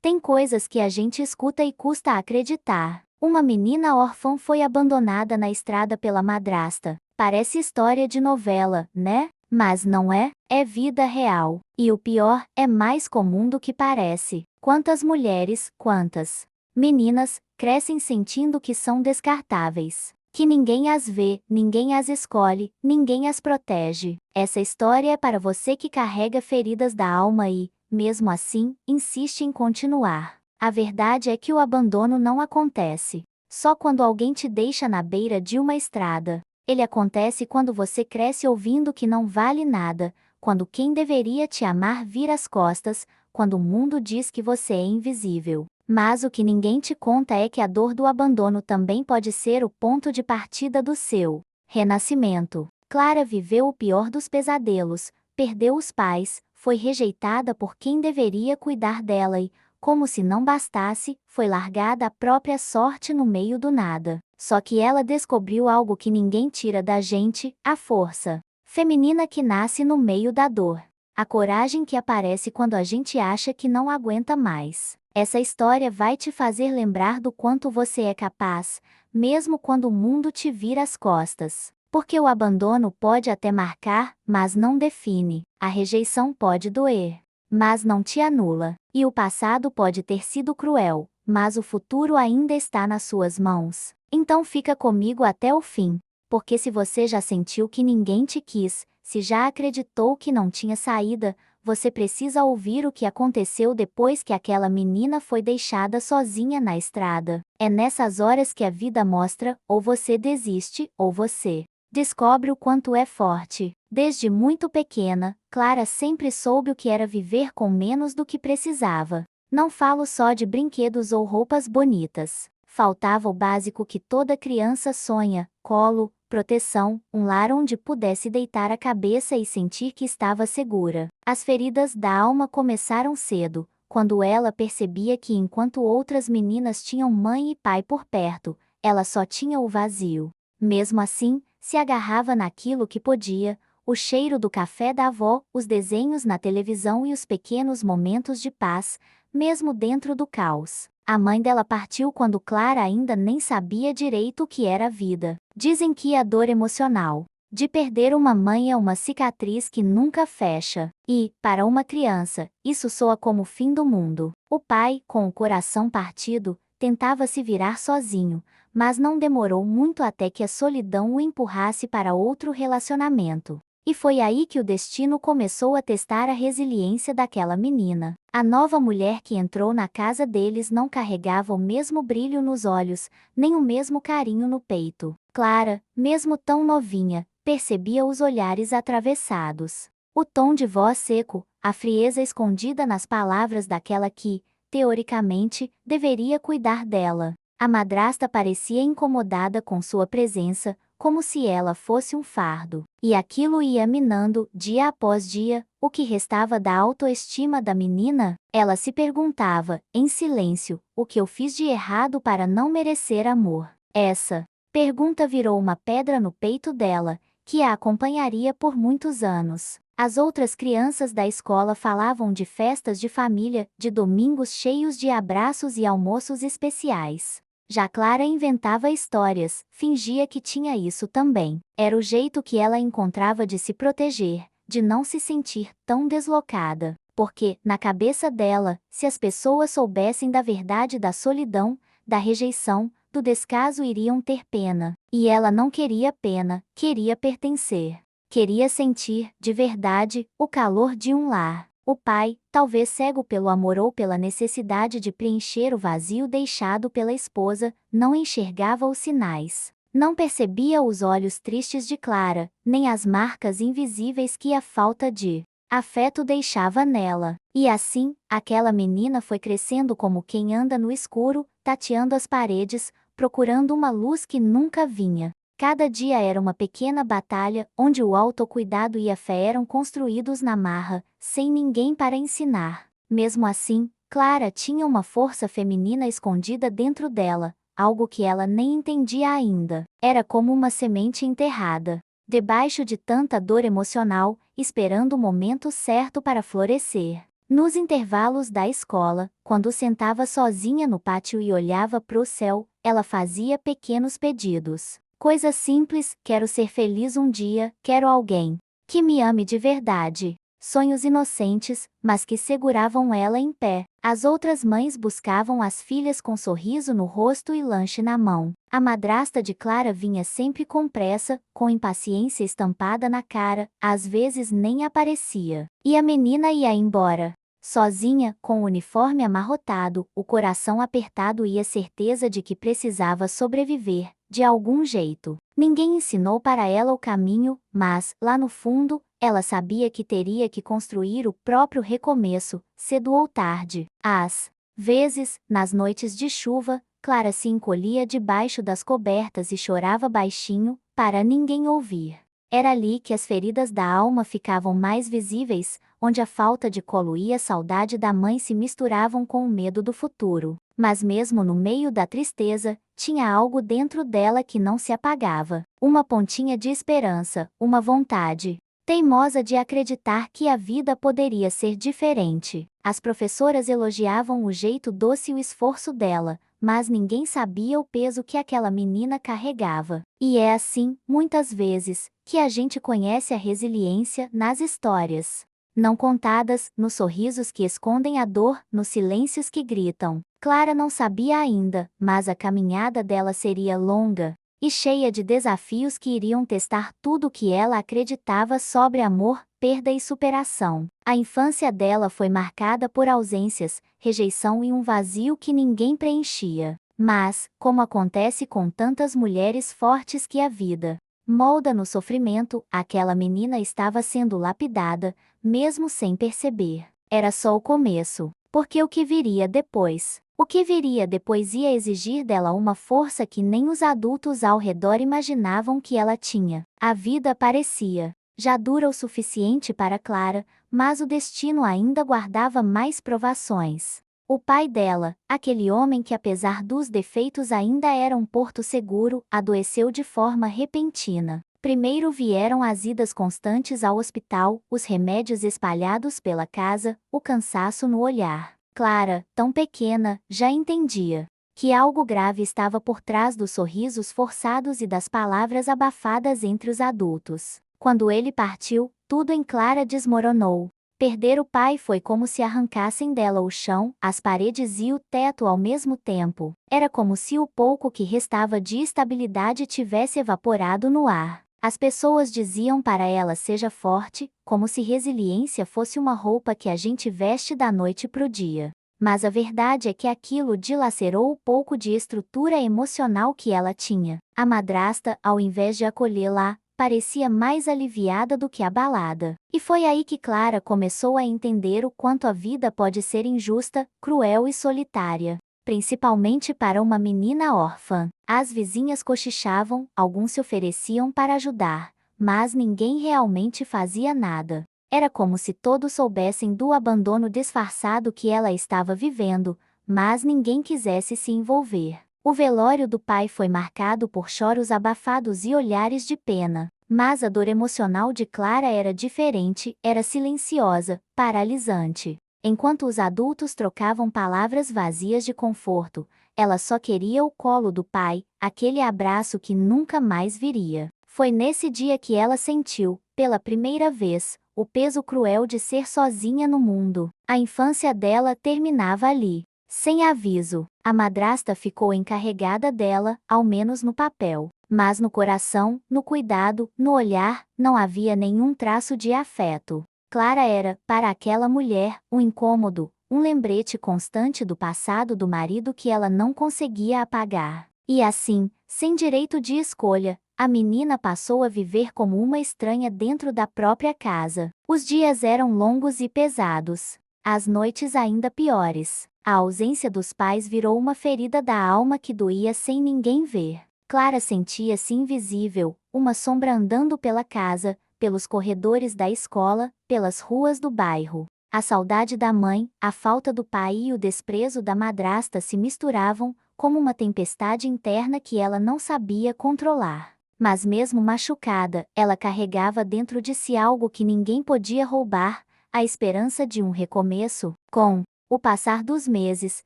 Tem coisas que a gente escuta e custa acreditar. Uma menina órfã foi abandonada na estrada pela madrasta. Parece história de novela, né? Mas não é, é vida real. E o pior, é mais comum do que parece. Quantas mulheres, quantas meninas, crescem sentindo que são descartáveis. Que ninguém as vê, ninguém as escolhe, ninguém as protege. Essa história é para você que carrega feridas da alma e, mesmo assim, insiste em continuar. A verdade é que o abandono não acontece só quando alguém te deixa na beira de uma estrada. Ele acontece quando você cresce ouvindo que não vale nada, quando quem deveria te amar vira as costas, quando o mundo diz que você é invisível. Mas o que ninguém te conta é que a dor do abandono também pode ser o ponto de partida do seu renascimento. Clara viveu o pior dos pesadelos, perdeu os pais, foi rejeitada por quem deveria cuidar dela e, como se não bastasse, foi largada à própria sorte no meio do nada. Só que ela descobriu algo que ninguém tira da gente, a força feminina que nasce no meio da dor. A coragem que aparece quando a gente acha que não aguenta mais. Essa história vai te fazer lembrar do quanto você é capaz, mesmo quando o mundo te vira as costas. Porque o abandono pode até marcar, mas não define. A rejeição pode doer, mas não te anula. E o passado pode ter sido cruel, mas o futuro ainda está nas suas mãos. Então fica comigo até o fim. Porque se você já sentiu que ninguém te quis, se já acreditou que não tinha saída, você precisa ouvir o que aconteceu depois que aquela menina foi deixada sozinha na estrada. É nessas horas que a vida mostra, ou você desiste, ou você descobre o quanto é forte. Desde muito pequena, Clara sempre soube o que era viver com menos do que precisava. Não falo só de brinquedos ou roupas bonitas. Faltava o básico que toda criança sonha: colo, proteção, um lar onde pudesse deitar a cabeça e sentir que estava segura. As feridas da alma começaram cedo, quando ela percebia que enquanto outras meninas tinham mãe e pai por perto, ela só tinha o vazio. Mesmo assim, se agarrava naquilo que podia: o cheiro do café da avó, os desenhos na televisão e os pequenos momentos de paz, mesmo dentro do caos. A mãe dela partiu quando Clara ainda nem sabia direito o que era a vida. Dizem que a dor emocional de perder uma mãe é uma cicatriz que nunca fecha. E, para uma criança, isso soa como o fim do mundo. O pai, com o coração partido, tentava se virar sozinho, mas não demorou muito até que a solidão o empurrasse para outro relacionamento. E foi aí que o destino começou a testar a resiliência daquela menina. A nova mulher que entrou na casa deles não carregava o mesmo brilho nos olhos, nem o mesmo carinho no peito. Clara, mesmo tão novinha, percebia os olhares atravessados. O tom de voz seco, a frieza escondida nas palavras daquela que, teoricamente, deveria cuidar dela. A madrasta parecia incomodada com sua presença, como se ela fosse um fardo. E aquilo ia minando, dia após dia, o que restava da autoestima da menina. Ela se perguntava, em silêncio: o que eu fiz de errado para não merecer amor? Essa pergunta virou uma pedra no peito dela, que a acompanharia por muitos anos. As outras crianças da escola falavam de festas de família, de domingos cheios de abraços e almoços especiais. Já Clara inventava histórias, fingia que tinha isso também. Era o jeito que ela encontrava de se proteger, de não se sentir tão deslocada. Porque, na cabeça dela, se as pessoas soubessem da verdade da solidão, da rejeição, do descaso, iriam ter pena. E ela não queria pena, queria pertencer. Queria sentir, de verdade, o calor de um lar. O pai, talvez cego pelo amor ou pela necessidade de preencher o vazio deixado pela esposa, não enxergava os sinais. Não percebia os olhos tristes de Clara, nem as marcas invisíveis que a falta de afeto deixava nela. E assim, aquela menina foi crescendo como quem anda no escuro, tateando as paredes, procurando uma luz que nunca vinha. Cada dia era uma pequena batalha, onde o autocuidado e a fé eram construídos na marra, sem ninguém para ensinar. Mesmo assim, Clara tinha uma força feminina escondida dentro dela, algo que ela nem entendia ainda. Era como uma semente enterrada, debaixo de tanta dor emocional, esperando o momento certo para florescer. Nos intervalos da escola, quando sentava sozinha no pátio e olhava pro céu, ela fazia pequenos pedidos. Coisas simples: quero ser feliz um dia, quero alguém que me ame de verdade. Sonhos inocentes, mas que seguravam ela em pé. As outras mães buscavam as filhas com sorriso no rosto e lanche na mão. A madrasta de Clara vinha sempre com pressa, com impaciência estampada na cara, às vezes nem aparecia. E a menina ia embora. Sozinha, com o uniforme amarrotado, o coração apertado e a certeza de que precisava sobreviver, de algum jeito. Ninguém ensinou para ela o caminho, mas, lá no fundo, ela sabia que teria que construir o próprio recomeço, cedo ou tarde. Às vezes, nas noites de chuva, Clara se encolhia debaixo das cobertas e chorava baixinho, para ninguém ouvir. Era ali que as feridas da alma ficavam mais visíveis, onde a falta de colo e a saudade da mãe se misturavam com o medo do futuro. Mas mesmo no meio da tristeza, tinha algo dentro dela que não se apagava. Uma pontinha de esperança, uma vontade teimosa de acreditar que a vida poderia ser diferente. As professoras elogiavam o jeito doce e o esforço dela, mas ninguém sabia o peso que aquela menina carregava. E é assim, muitas vezes, que a gente conhece a resiliência nas histórias não contadas, nos sorrisos que escondem a dor, nos silêncios que gritam. Clara não sabia ainda, mas a caminhada dela seria longa e cheia de desafios que iriam testar tudo o que ela acreditava sobre amor, perda e superação. A infância dela foi marcada por ausências, rejeição e um vazio que ninguém preenchia. Mas, como acontece com tantas mulheres fortes que a vida molda no sofrimento, aquela menina estava sendo lapidada, mesmo sem perceber. Era só o começo, porque o que viria depois? O que viria depois ia exigir dela uma força que nem os adultos ao redor imaginavam que ela tinha. A vida parecia já dura o suficiente para Clara, mas o destino ainda guardava mais provações. O pai dela, aquele homem que apesar dos defeitos ainda era um porto seguro, adoeceu de forma repentina. Primeiro vieram as idas constantes ao hospital, os remédios espalhados pela casa, o cansaço no olhar. Clara, tão pequena, já entendia que algo grave estava por trás dos sorrisos forçados e das palavras abafadas entre os adultos. Quando ele partiu, tudo em Clara desmoronou. Perder o pai foi como se arrancassem dela o chão, as paredes e o teto ao mesmo tempo. Era como se o pouco que restava de estabilidade tivesse evaporado no ar. As pessoas diziam para ela: seja forte, como se resiliência fosse uma roupa que a gente veste da noite pro dia. Mas a verdade é que aquilo dilacerou o pouco de estrutura emocional que ela tinha. A madrasta, ao invés de acolhê-la, parecia mais aliviada do que abalada. E foi aí que Clara começou a entender o quanto a vida pode ser injusta, cruel e solitária. Principalmente para uma menina órfã. As vizinhas cochichavam, alguns se ofereciam para ajudar, mas ninguém realmente fazia nada. Era como se todos soubessem do abandono disfarçado que ela estava vivendo, mas ninguém quisesse se envolver. O velório do pai foi marcado por choros abafados e olhares de pena, mas a dor emocional de Clara era diferente, era silenciosa, paralisante. Enquanto os adultos trocavam palavras vazias de conforto, ela só queria o colo do pai, aquele abraço que nunca mais viria. Foi nesse dia que ela sentiu, pela primeira vez, o peso cruel de ser sozinha no mundo. A infância dela terminava ali. Sem aviso, a madrasta ficou encarregada dela, ao menos no papel. Mas no coração, no cuidado, no olhar, não havia nenhum traço de afeto. Clara era, para aquela mulher, um incômodo, um lembrete constante do passado do marido que ela não conseguia apagar. E assim, sem direito de escolha, a menina passou a viver como uma estranha dentro da própria casa. Os dias eram longos e pesados. As noites ainda piores. A ausência dos pais virou uma ferida da alma que doía sem ninguém ver. Clara sentia-se invisível, uma sombra andando pela casa, pelos corredores da escola, pelas ruas do bairro. A saudade da mãe, a falta do pai e o desprezo da madrasta se misturavam, como uma tempestade interna que ela não sabia controlar. Mas mesmo machucada, ela carregava dentro de si algo que ninguém podia roubar, a esperança de um recomeço. Com o passar dos meses,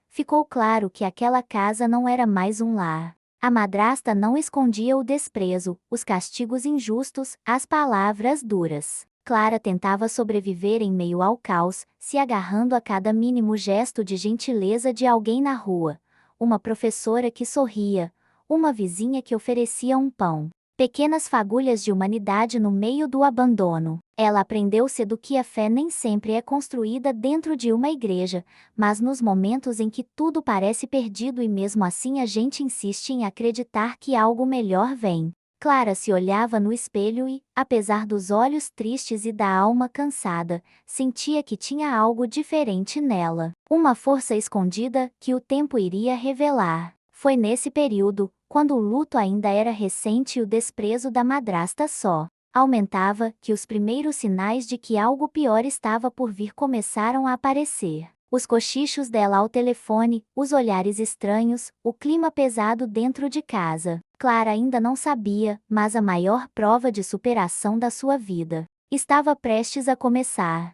ficou claro que aquela casa não era mais um lar. A madrasta não escondia o desprezo, os castigos injustos, as palavras duras. Clara tentava sobreviver em meio ao caos, se agarrando a cada mínimo gesto de gentileza de alguém na rua. Uma professora que sorria, uma vizinha que oferecia um pão. Pequenas fagulhas de humanidade no meio do abandono. Ela aprendeu cedo que a fé nem sempre é construída dentro de uma igreja, mas nos momentos em que tudo parece perdido e mesmo assim a gente insiste em acreditar que algo melhor vem. Clara se olhava no espelho e, apesar dos olhos tristes e da alma cansada, sentia que tinha algo diferente nela. Uma força escondida que o tempo iria revelar. Foi nesse período, quando o luto ainda era recente e o desprezo da madrasta só aumentava, que os primeiros sinais de que algo pior estava por vir começaram a aparecer. Os cochichos dela ao telefone, os olhares estranhos, o clima pesado dentro de casa. Clara ainda não sabia, mas a maior prova de superação da sua vida estava prestes a começar.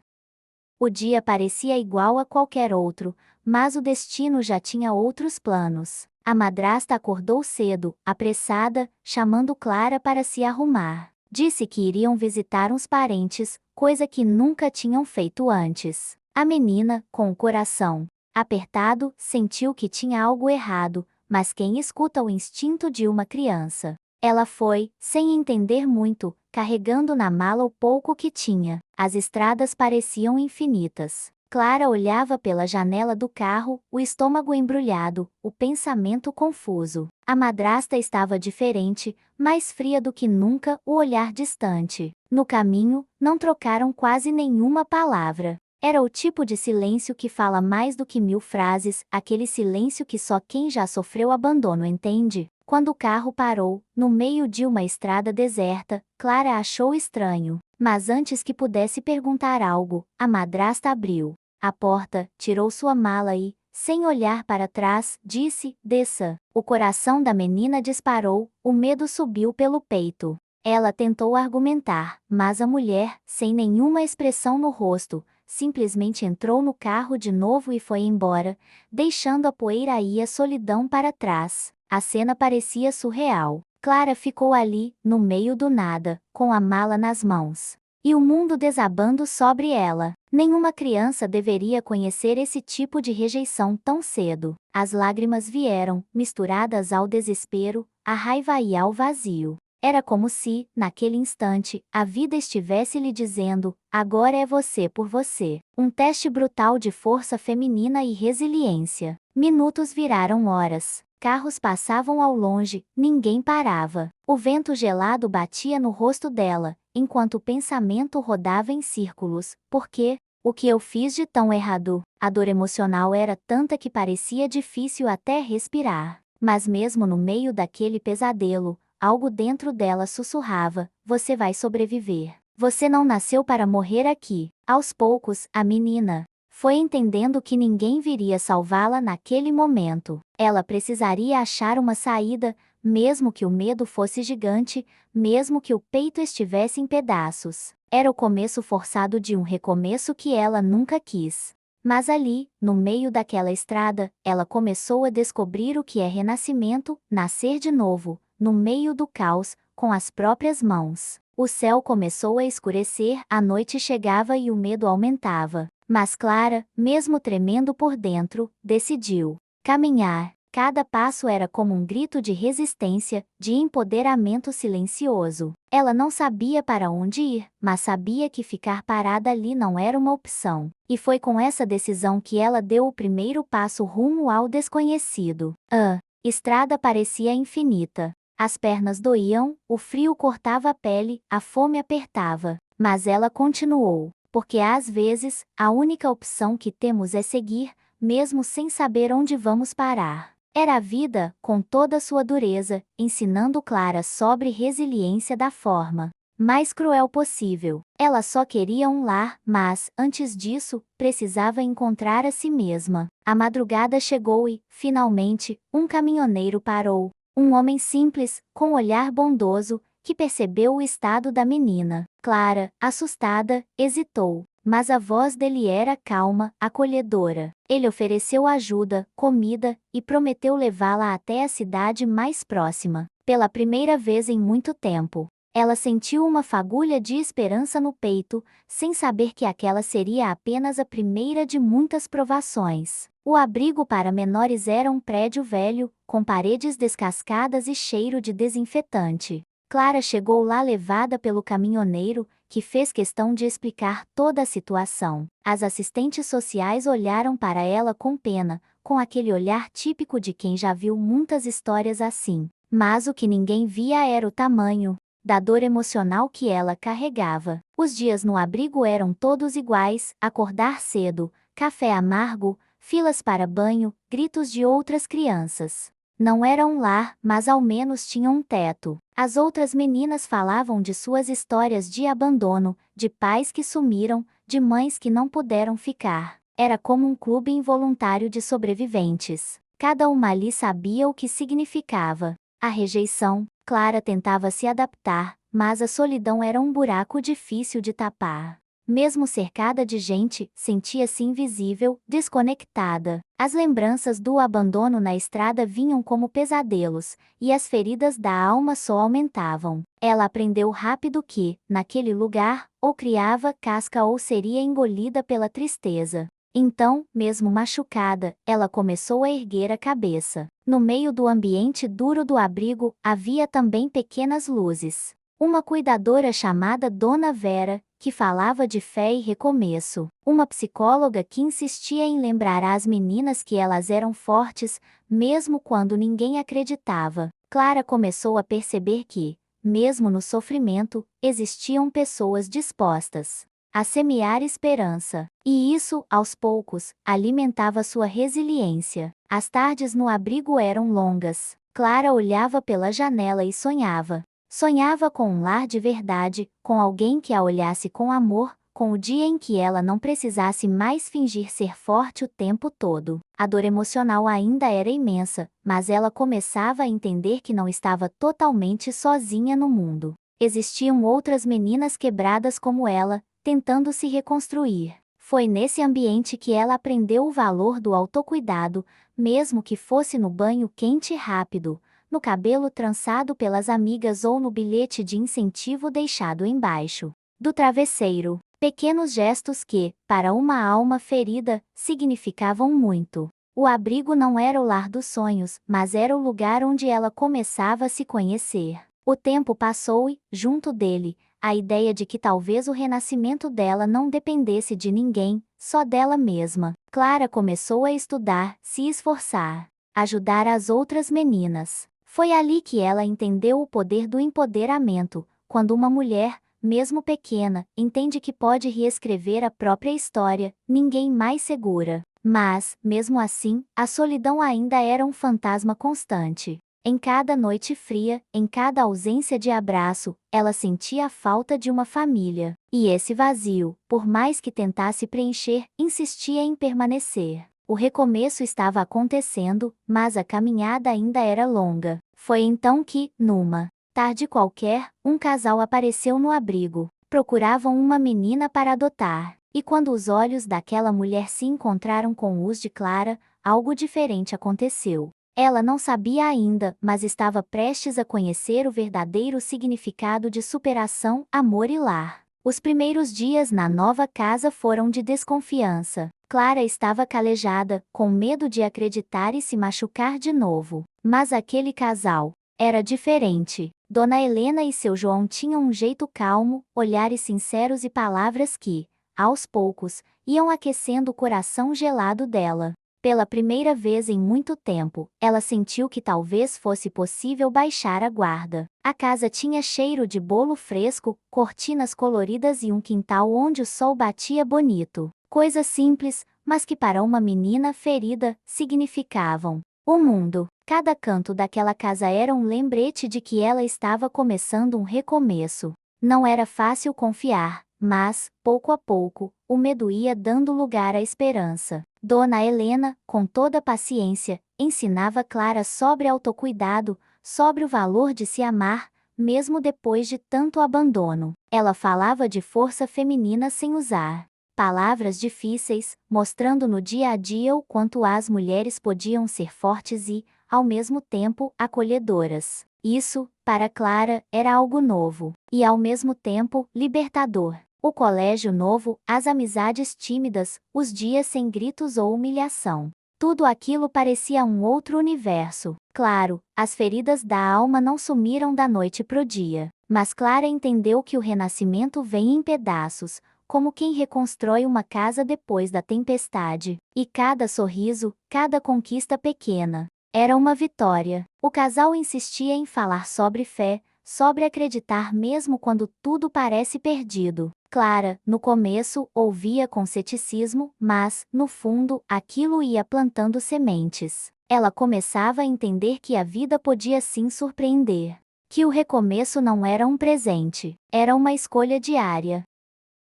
O dia parecia igual a qualquer outro, mas o destino já tinha outros planos. A madrasta acordou cedo, apressada, chamando Clara para se arrumar. Disse que iriam visitar uns parentes, coisa que nunca tinham feito antes. A menina, com o coração apertado, sentiu que tinha algo errado, mas quem escuta o instinto de uma criança? Ela foi, sem entender muito, carregando na mala o pouco que tinha. As estradas pareciam infinitas. Clara olhava pela janela do carro, o estômago embrulhado, o pensamento confuso. A madrasta estava diferente, mais fria do que nunca, o olhar distante. No caminho, não trocaram quase nenhuma palavra. Era o tipo de silêncio que fala mais do que 1000 frases, aquele silêncio que só quem já sofreu abandono entende. Quando o carro parou, no meio de uma estrada deserta, Clara achou estranho. Mas antes que pudesse perguntar algo, a madrasta abriu a porta, tirou sua mala e, sem olhar para trás, disse: "Desça." O coração da menina disparou, o medo subiu pelo peito. Ela tentou argumentar, mas a mulher, sem nenhuma expressão no rosto, simplesmente entrou no carro de novo e foi embora, deixando a poeira e a solidão para trás. A cena parecia surreal. Clara ficou ali, no meio do nada, com a mala nas mãos. E o mundo desabando sobre ela. Nenhuma criança deveria conhecer esse tipo de rejeição tão cedo. As lágrimas vieram, misturadas ao desespero, à raiva e ao vazio. Era como se, naquele instante, a vida estivesse lhe dizendo: agora é você por você. Um teste brutal de força feminina e resiliência. Minutos viraram horas. Carros passavam ao longe, ninguém parava. O vento gelado batia no rosto dela, enquanto o pensamento rodava em círculos. Por quê? O que eu fiz de tão errado? A dor emocional era tanta que parecia difícil até respirar. Mas mesmo no meio daquele pesadelo, algo dentro dela sussurrava: você vai sobreviver. Você não nasceu para morrer aqui. Aos poucos, a menina foi entendendo que ninguém viria salvá-la naquele momento. Ela precisaria achar uma saída, mesmo que o medo fosse gigante, mesmo que o peito estivesse em pedaços. Era o começo forçado de um recomeço que ela nunca quis. Mas ali, no meio daquela estrada, ela começou a descobrir o que é renascimento, nascer de novo, no meio do caos, com as próprias mãos. O céu começou a escurecer, a noite chegava e o medo aumentava. Mas Clara, mesmo tremendo por dentro, decidiu caminhar. Cada passo era como um grito de resistência, de empoderamento silencioso. Ela não sabia para onde ir, mas sabia que ficar parada ali não era uma opção. E foi com essa decisão que ela deu o primeiro passo rumo ao desconhecido. A estrada parecia infinita. As pernas doíam, o frio cortava a pele, a fome apertava. Mas ela continuou. Porque às vezes, a única opção que temos é seguir, mesmo sem saber onde vamos parar. Era a vida, com toda sua dureza, ensinando Clara sobre resiliência da forma mais cruel possível. Ela só queria um lar, mas, antes disso, precisava encontrar a si mesma. A madrugada chegou e, finalmente, um caminhoneiro parou. Um homem simples, com olhar bondoso, que percebeu o estado da menina. Clara, assustada, hesitou. mas a voz dele era calma, acolhedora. Ele ofereceu ajuda, comida, e prometeu levá-la até a cidade mais próxima. Pela primeira vez em muito tempo, ela sentiu uma fagulha de esperança no peito, sem saber que aquela seria apenas a primeira de muitas provações. O abrigo para menores era um prédio velho, com paredes descascadas e cheiro de desinfetante. Clara chegou lá levada pelo caminhoneiro, que fez questão de explicar toda a situação. As assistentes sociais olharam para ela com pena, com aquele olhar típico de quem já viu muitas histórias assim. Mas o que ninguém via era o tamanho da dor emocional que ela carregava. Os dias no abrigo eram todos iguais: acordar cedo, café amargo, filas para banho, gritos de outras crianças. Não era um lar, mas ao menos tinha um teto. As outras meninas falavam de suas histórias de abandono, de pais que sumiram, de mães que não puderam ficar. Era como um clube involuntário de sobreviventes. Cada uma ali sabia o que significava a rejeição. Clara tentava se adaptar, mas a solidão era um buraco difícil de tapar. Mesmo cercada de gente, sentia-se invisível, desconectada. As lembranças do abandono na estrada vinham como pesadelos, e as feridas da alma só aumentavam. Ela aprendeu rápido que, naquele lugar, ou criava casca ou seria engolida pela tristeza. Então, mesmo machucada, ela começou a erguer a cabeça. No meio do ambiente duro do abrigo, havia também pequenas luzes. Uma cuidadora chamada Dona Vera, que falava de fé e recomeço. Uma psicóloga que insistia em lembrar às meninas que elas eram fortes, mesmo quando ninguém acreditava. Clara começou a perceber que, mesmo no sofrimento, existiam pessoas dispostas a semear esperança. E isso, aos poucos, alimentava sua resiliência. As tardes no abrigo eram longas. Clara olhava pela janela e sonhava. Sonhava com um lar de verdade, com alguém que a olhasse com amor, com o dia em que ela não precisasse mais fingir ser forte o tempo todo. A dor emocional ainda era imensa, mas ela começava a entender que não estava totalmente sozinha no mundo. Existiam outras meninas quebradas como ela, tentando se reconstruir. Foi nesse ambiente que ela aprendeu o valor do autocuidado, mesmo que fosse no banho quente e rápido, no cabelo trançado pelas amigas ou no bilhete de incentivo deixado embaixo do travesseiro. Pequenos gestos que, para uma alma ferida, significavam muito. O abrigo não era o lar dos sonhos, mas era o lugar onde ela começava a se conhecer. O tempo passou e, junto dele, a ideia de que talvez o renascimento dela não dependesse de ninguém, só dela mesma. Clara começou a estudar, se esforçar, ajudar as outras meninas. Foi ali que ela entendeu o poder do empoderamento, quando uma mulher, mesmo pequena, entende que pode reescrever a própria história, ninguém mais segura. Mas, mesmo assim, a solidão ainda era um fantasma constante. Em cada noite fria, em cada ausência de abraço, ela sentia a falta de uma família. E esse vazio, por mais que tentasse preencher, insistia em permanecer. O recomeço estava acontecendo, mas a caminhada ainda era longa. Foi então que, numa tarde qualquer, um casal apareceu no abrigo. Procuravam uma menina para adotar. E quando os olhos daquela mulher se encontraram com os de Clara, algo diferente aconteceu. Ela não sabia ainda, mas estava prestes a conhecer o verdadeiro significado de superação, amor e lar. Os primeiros dias na nova casa foram de desconfiança. Clara estava calejada, com medo de acreditar e se machucar de novo. Mas aquele casal era diferente. Dona Helena e seu João tinham um jeito calmo, olhares sinceros e palavras que, aos poucos, iam aquecendo o coração gelado dela. Pela primeira vez em muito tempo, ela sentiu que talvez fosse possível baixar a guarda. A casa tinha cheiro de bolo fresco, cortinas coloridas e um quintal onde o sol batia bonito. Coisas simples, mas que para uma menina ferida, significavam o mundo. Cada canto daquela casa era um lembrete de que ela estava começando um recomeço. Não era fácil confiar, mas, pouco a pouco, o medo ia dando lugar à esperança. Dona Helena, com toda a paciência, ensinava Clara sobre autocuidado, sobre o valor de se amar, mesmo depois de tanto abandono. Ela falava de força feminina sem usar Palavras difíceis, mostrando no dia a dia o quanto as mulheres podiam ser fortes e, ao mesmo tempo, acolhedoras. Isso, para Clara, era algo novo, e ao mesmo tempo, libertador. O colégio novo, as amizades tímidas, os dias sem gritos ou humilhação. Tudo aquilo parecia um outro universo. Claro, as feridas da alma não sumiram da noite pro dia, mas Clara entendeu que o renascimento vem em pedaços, como quem reconstrói uma casa depois da tempestade, e cada sorriso, cada conquista pequena, era uma vitória. O casal insistia em falar sobre fé, sobre acreditar mesmo quando tudo parece perdido. Clara, no começo, ouvia com ceticismo, mas, no fundo, aquilo ia plantando sementes. Ela começava a entender que a vida podia sim surpreender. Que o recomeço não era um presente, era uma escolha diária.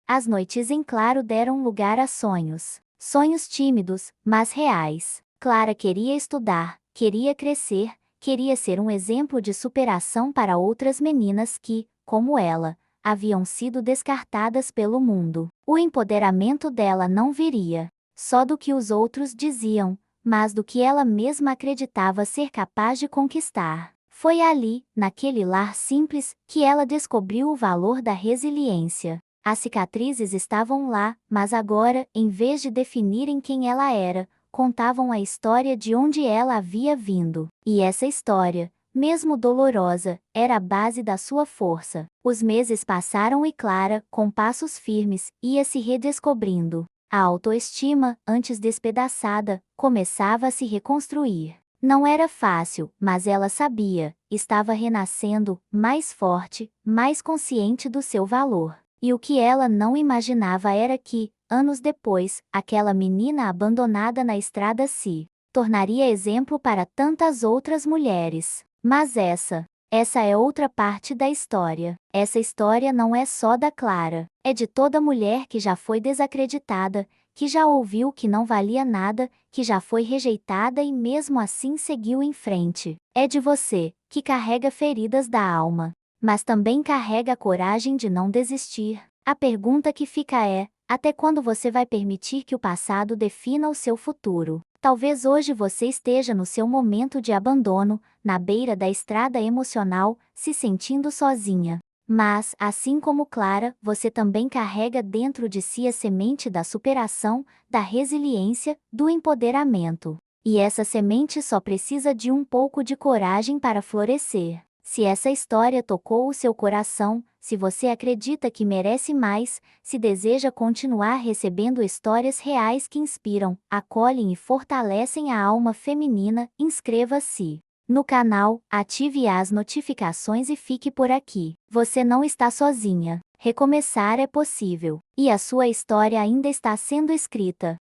As noites em claro deram lugar a sonhos. Sonhos tímidos, mas reais. Clara queria estudar, queria crescer, queria ser um exemplo de superação para outras meninas que, como ela, haviam sido descartadas pelo mundo. O empoderamento dela não viria só do que os outros diziam, mas do que ela mesma acreditava ser capaz de conquistar. Foi ali, naquele lar simples, que ela descobriu o valor da resiliência. As cicatrizes estavam lá, mas agora, em vez de definirem quem ela era, contavam a história de onde ela havia vindo. E essa história, mesmo dolorosa, era a base da sua força. Os meses passaram e Clara, com passos firmes, ia se redescobrindo. A autoestima, antes despedaçada, começava a se reconstruir. Não era fácil, mas ela sabia, estava renascendo, mais forte, mais consciente do seu valor. E o que ela não imaginava era que, anos depois, aquela menina abandonada na estrada se tornaria exemplo para tantas outras mulheres. Mas essa é outra parte da história. Essa história não é só da Clara, é de toda mulher que já foi desacreditada, que já ouviu que não valia nada, que já foi rejeitada e mesmo assim seguiu em frente. É de você, que carrega feridas da alma, mas também carrega a coragem de não desistir. A pergunta que fica é: até quando você vai permitir que o passado defina o seu futuro? Talvez hoje você esteja no seu momento de abandono, na beira da estrada emocional, se sentindo sozinha. Mas, assim como Clara, você também carrega dentro de si a semente da superação, da resiliência, do empoderamento. E essa semente só precisa de um pouco de coragem para florescer. Se essa história tocou o seu coração, se você acredita que merece mais, se deseja continuar recebendo histórias reais que inspiram, acolhem e fortalecem a alma feminina, inscreva-se no canal, ative as notificações e fique por aqui. Você não está sozinha. Recomeçar é possível. E a sua história ainda está sendo escrita.